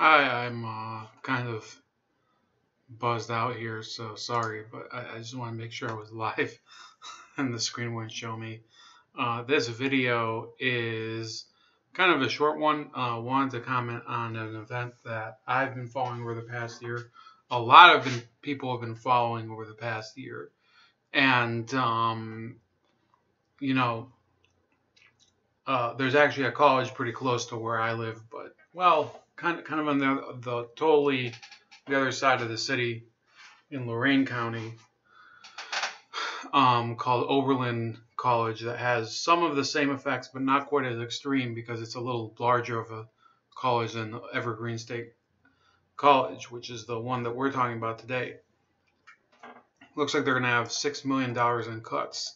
Hi, I'm kind of buzzed out here, so sorry, but I just want to make sure I was live and the screen wouldn't show me. This video is kind of a short one. Wanted to comment on an event that I've been following over the past year. A lot of people have been following over the past year, and you know, there's actually a college pretty close to where I live, but well, kind of on the totally the other side of the city in Lorain County, called Oberlin College, that has some of the same effects, but not quite as extreme because it's a little larger of a college than Evergreen State College, which is the one that we're talking about today. Looks like they're going to have $6 million in cuts,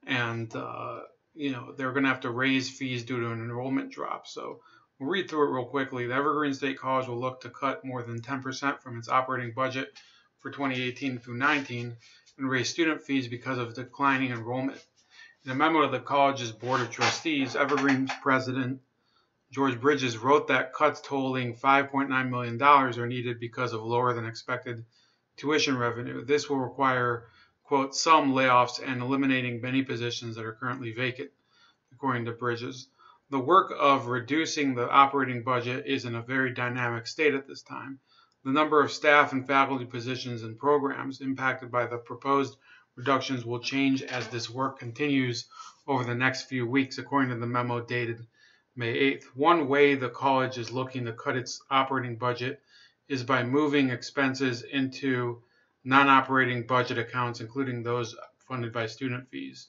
and they're going to have to raise fees due to an enrollment drop. So we'll read through it real quickly. The Evergreen State College will look to cut more than 10% from its operating budget for 2018 through 19 and raise student fees because of declining enrollment. In a memo to the college's Board of Trustees, Evergreen's president, George Bridges, wrote that cuts totaling $5.9 million are needed because of lower than expected tuition revenue. This will require, quote, some layoffs and eliminating many positions that are currently vacant, according to Bridges. The work of reducing the operating budget is in a very dynamic state at this time. The number of staff and faculty positions and programs impacted by the proposed reductions will change as this work continues over the next few weeks, according to the memo dated May 8th. One way the college is looking to cut its operating budget is by moving expenses into non-operating budget accounts, including those funded by student fees.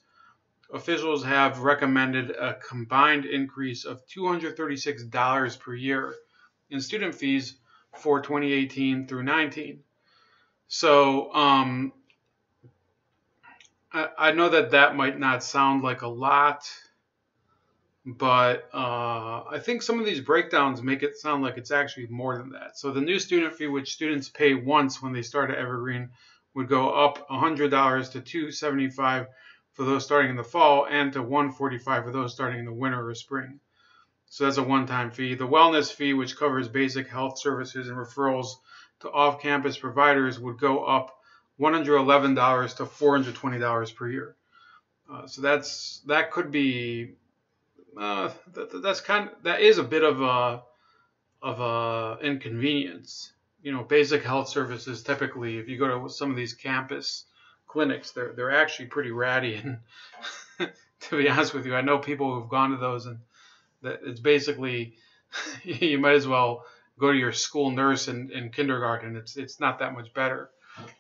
Officials have recommended a combined increase of $236 per year in student fees for 2018 through 19. So I know that might not sound like a lot, but I think some of these breakdowns make it sound like it's actually more than that. So the new student fee, which students pay once when they start at Evergreen, would go up $100 to $275 for those starting in the fall and to $145 for those starting in the winter or spring. So that's a one-time fee. The wellness fee, which covers basic health services and referrals to off-campus providers, would go up $111 to $420 per year. So that could be that is a bit of a inconvenience. Basic health services typically, if you go to some of these campus clinics, they're actually pretty ratty. And to be honest with you, I know people who've gone to those, and that it's basically you might as well go to your school nurse in kindergarten. It's not that much better.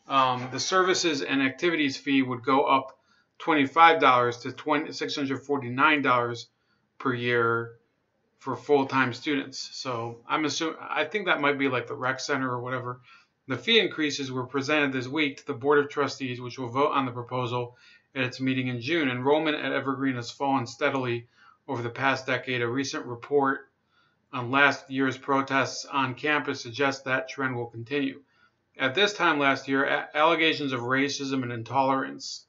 The services and activities fee would go up $25 to $649 per year for full-time students. So I think that might be like the rec center or whatever. The fee increases were presented this week to the Board of Trustees, which will vote on the proposal at its meeting in June. Enrollment at Evergreen has fallen steadily over the past decade. A recent report on last year's protests on campus suggests that trend will continue. At this time last year, allegations of racism and intolerance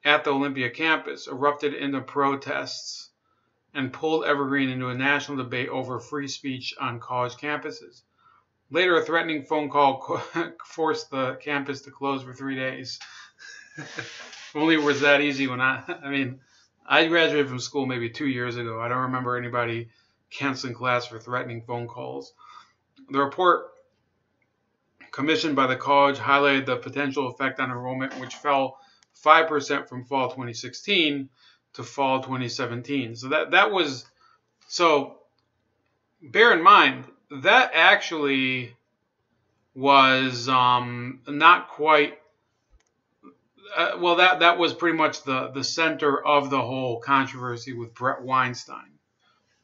at the Olympia campus erupted into protests and pulled Evergreen into a national debate over free speech on college campuses. Later, a threatening phone call forced the campus to close for 3 days. If only it was that easy when I graduated from school maybe 2 years ago. I don't remember anybody canceling class for threatening phone calls. The report commissioned by the college highlighted the potential effect on enrollment, which fell 5% from fall 2016 to fall 2017. So bear in mind that actually was not quite that was pretty much the center of the whole controversy with Brett Weinstein.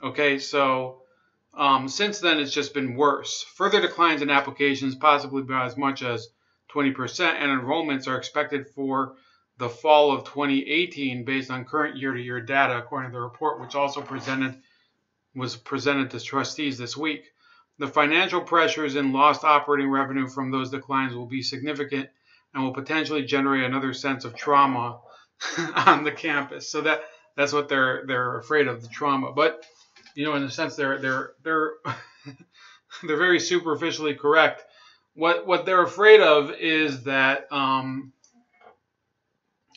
Okay, so since then it's just been worse. Further declines in applications, possibly by as much as 20%, and enrollments are expected for the fall of 2018 based on current year-to-year data, according to the report, which also was presented to trustees this week. The financial pressures and lost operating revenue from those declines will be significant and will potentially generate another sense of trauma on the campus. So that's what they're afraid of, the trauma. But in a sense, they're they're very superficially correct. What they're afraid of is that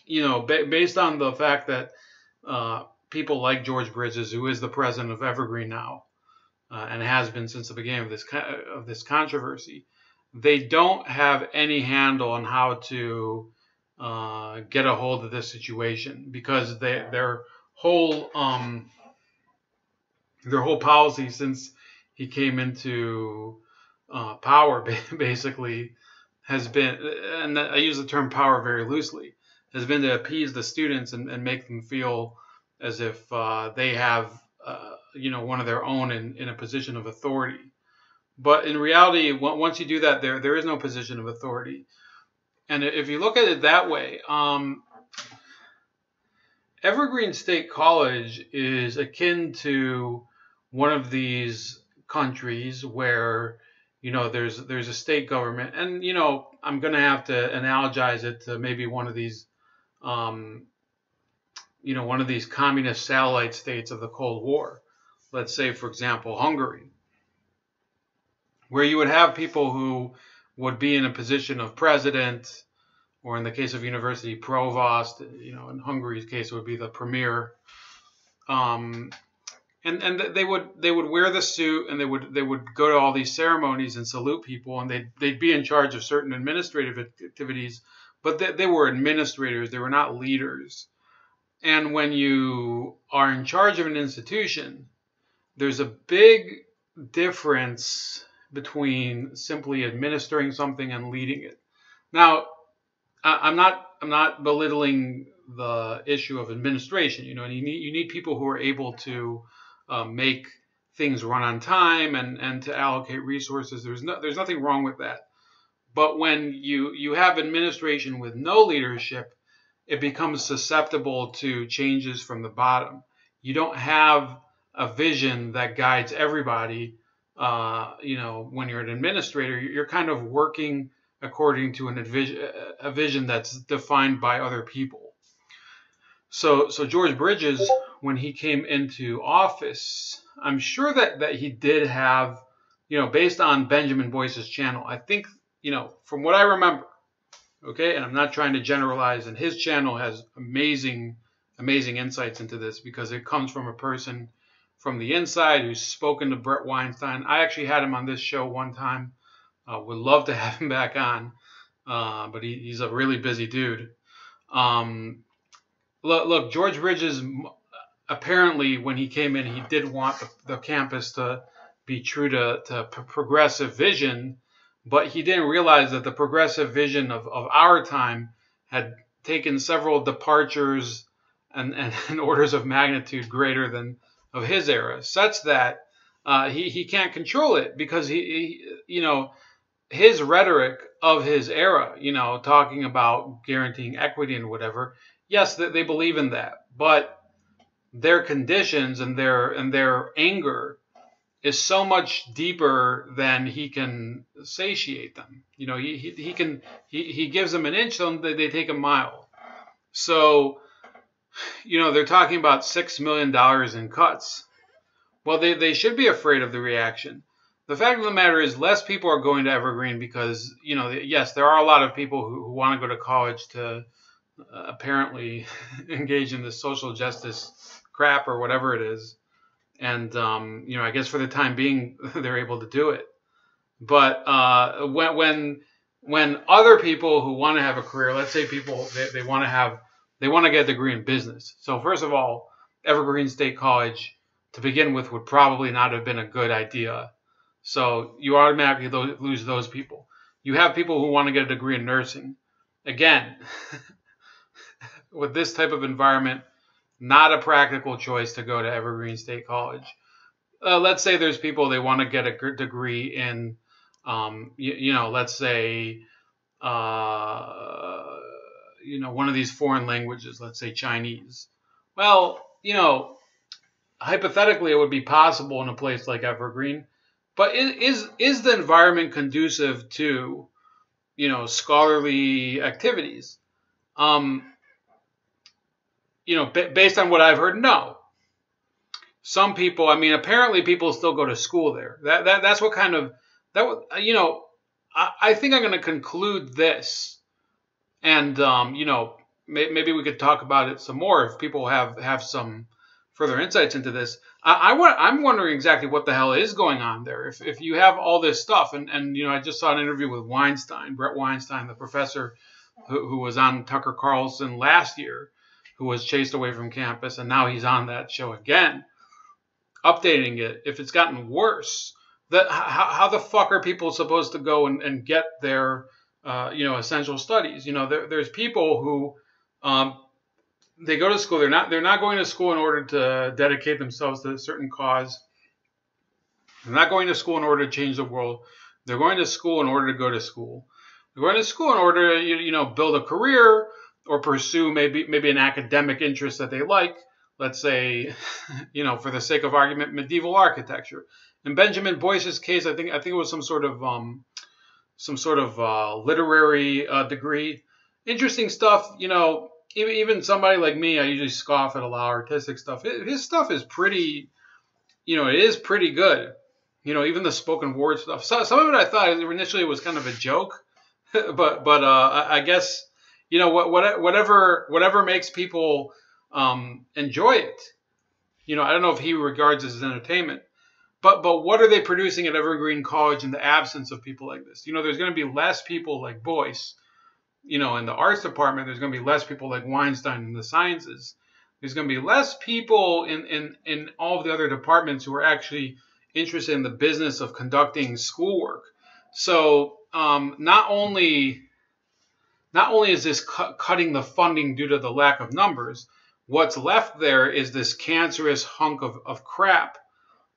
based on the fact that people like George Bridges, who is the president of Evergreen now, and has been since the beginning of this controversy, they don't have any handle on how to get a hold of this situation, because their whole policy since he came into power basically has been, and I use the term power very loosely, has been to appease the students and make them feel as if they have one of their own in a position of authority. But in reality, once you do that, there is no position of authority. And if you look at it that way, Evergreen State College is akin to one of these countries where there's a state government, and I'm going to have to analogize it to maybe one of these communist satellite states of the Cold War. Let's say, for example, Hungary, where you would have people who would be in a position of president, or in the case of university, provost. In Hungary's case, it would be the premier. And they would wear the suit, and they would go to all these ceremonies and salute people, and they'd be in charge of certain administrative activities, but they were administrators. They were not leaders. And when you are in charge of an institution, there's a big difference between simply administering something and leading it. Now, I'm not belittling the issue of administration. You need people who are able to make things run on time and to allocate resources. There's nothing wrong with that. But when you have administration with no leadership, it becomes susceptible to changes from the bottom. You don't have a vision that guides everybody. When you're an administrator, you're kind of working according to a vision that's defined by other people. So George Bridges, when he came into office, I'm sure that he did have, based on Benjamin Boyce's channel, I think, from what I remember, okay, and I'm not trying to generalize, and his channel has amazing insights into this, because it comes from a person from the inside who's spoken to Brett Weinstein. I actually had him on this show one time. Would love to have him back on, but he's a really busy dude. Look, George Bridges, apparently when he came in, he did want the campus to be true to progressive vision, but he didn't realize that the progressive vision of our time had taken several departures and orders of magnitude greater than of his era, such that he can't control it, because his rhetoric of his era, talking about guaranteeing equity and whatever, yes, they believe in that, but their conditions and their anger is so much deeper than he can satiate them. He gives them an inch, so they take a mile. So, they're talking about $6 million in cuts. Well, they should be afraid of the reaction. The fact of the matter is, less people are going to Evergreen because, yes, there are a lot of people who want to go to college to apparently engage in this social justice crap or whatever it is. And, I guess for the time being, they're able to do it. But when other people who want to have a career, let's say people, they want to get a degree in business. So first of all, Evergreen State College, to begin with, would probably not have been a good idea. So you automatically lose those people. You have people who want to get a degree in nursing. Again, with this type of environment, not a practical choice to go to Evergreen State College. Let's say there's people, they want to get a degree in, let's say, one of these foreign languages, let's say Chinese. Well, hypothetically, it would be possible in a place like Evergreen. But is the environment conducive to, scholarly activities? Based on what I've heard, no. some people, I mean, apparently people still go to school there. That's what kind of, you know, I think I'm going to conclude this, and you know, maybe we could talk about it some more if people have some further insights into this. I'm wondering exactly what the hell is going on there. If you have all this stuff, and you know, I just saw an interview with Brett Weinstein, the professor who was on Tucker Carlson last year, who was chased away from campus, and now he's on that show again, updating it. If it's gotten worse, how the fuck are people supposed to go and get their you know, essential studies? You know, there's people who they go to school. They're not going to school in order to dedicate themselves to a certain cause. They're not going to school in order to change the world. They're going to school in order to go to school. They're going to school in order to, you know, build a career or pursue maybe an academic interest that they like. Let's say, you know, for the sake of argument, medieval architecture. In Benjamin Boyce's case, I think it was some sort of literary degree. Interesting stuff, you know. Even somebody like me, I usually scoff at a lot of artistic stuff. His stuff is pretty, you know, it is pretty good. You know, even the spoken word stuff. So, some of it I thought initially was kind of a joke, but I guess, you know, whatever makes people enjoy it. You know, I don't know if he regards it as entertainment, but what are they producing at Evergreen College in the absence of people like this? You know, there's going to be less people like Boyce. You know, in the arts department, there's going to be less people like Weinstein in the sciences. There's going to be less people in all of the other departments who are actually interested in the business of conducting schoolwork. So not only is this cutting the funding due to the lack of numbers, what's left there is this cancerous hunk of crap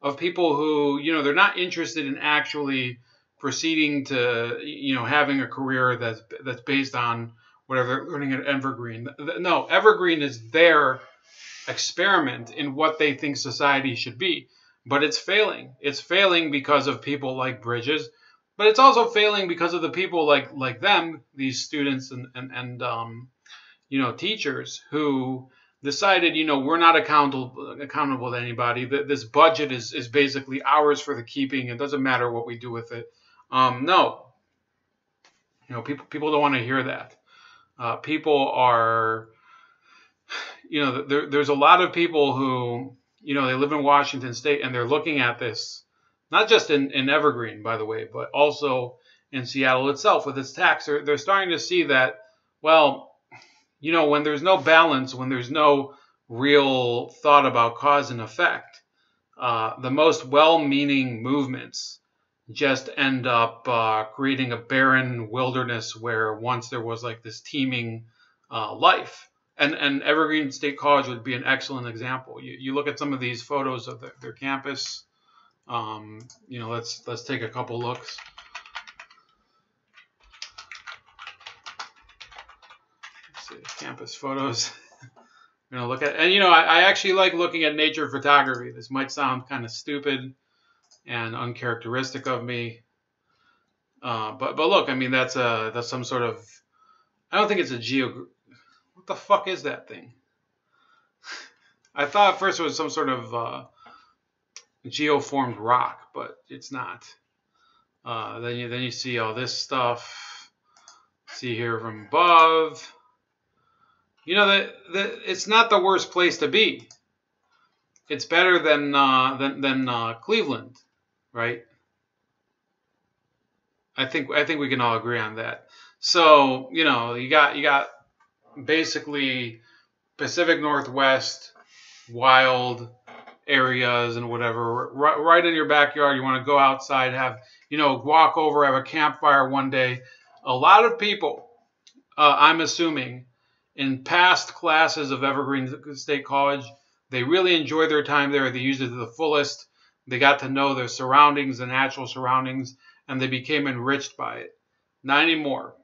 of people who, you know, they're not interested in actually proceeding to, you know, having a career that's based on whatever they're learning at Evergreen. No, Evergreen is their experiment in what they think society should be, but it's failing. It's failing because of people like Bridges, but it's also failing because of the people like them, these students and you know, teachers who decided, you know, we're not accountable to anybody. This budget is basically ours for the keeping. It doesn't matter what we do with it. No, you know, people don't want to hear that. People are, you know, there's a lot of people who, you know, they live in Washington State and they're looking at this, not just in Evergreen, by the way, but also in Seattle itself with its tax. They're starting to see that, well, you know, when there's no balance, when there's no real thought about cause and effect, the most well-meaning movements just end up creating a barren wilderness where once there was like this teeming life. And Evergreen State College would be an excellent example. You look at some of these photos of their campus. You know, let's take a couple looks. Let's see, campus photos. You know, look at, and you know, I actually like looking at nature photography. This might sound kind of stupid and uncharacteristic of me, but look, I mean, that's some sort of, I don't think it's a what the fuck is that thing? I thought at first it was some sort of geoformed rock, but it's not. Then you see all this stuff. See here from above. You know that it's not the worst place to be. It's better than Cleveland, right? I think we can all agree on that. So, you know, you got basically Pacific Northwest wild areas and whatever right in your backyard. You want to go outside, have, you know, walk over, have a campfire one day. A lot of people, I'm assuming, in past classes of Evergreen State College, they really enjoyed their time there. They used it to the fullest. They got to know their surroundings, the natural surroundings, and they became enriched by it. Not anymore.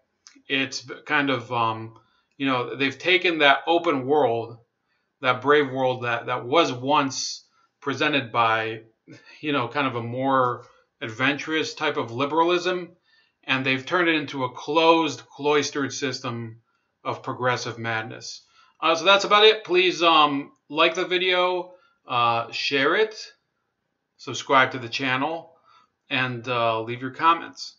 It's kind of, you know, they've taken that open world, that brave world that was once presented by, you know, kind of a more adventurous type of liberalism, and they've turned it into a closed, cloistered system of progressive madness. So that's about it. Please like the video, Share it, subscribe to the channel, and leave your comments.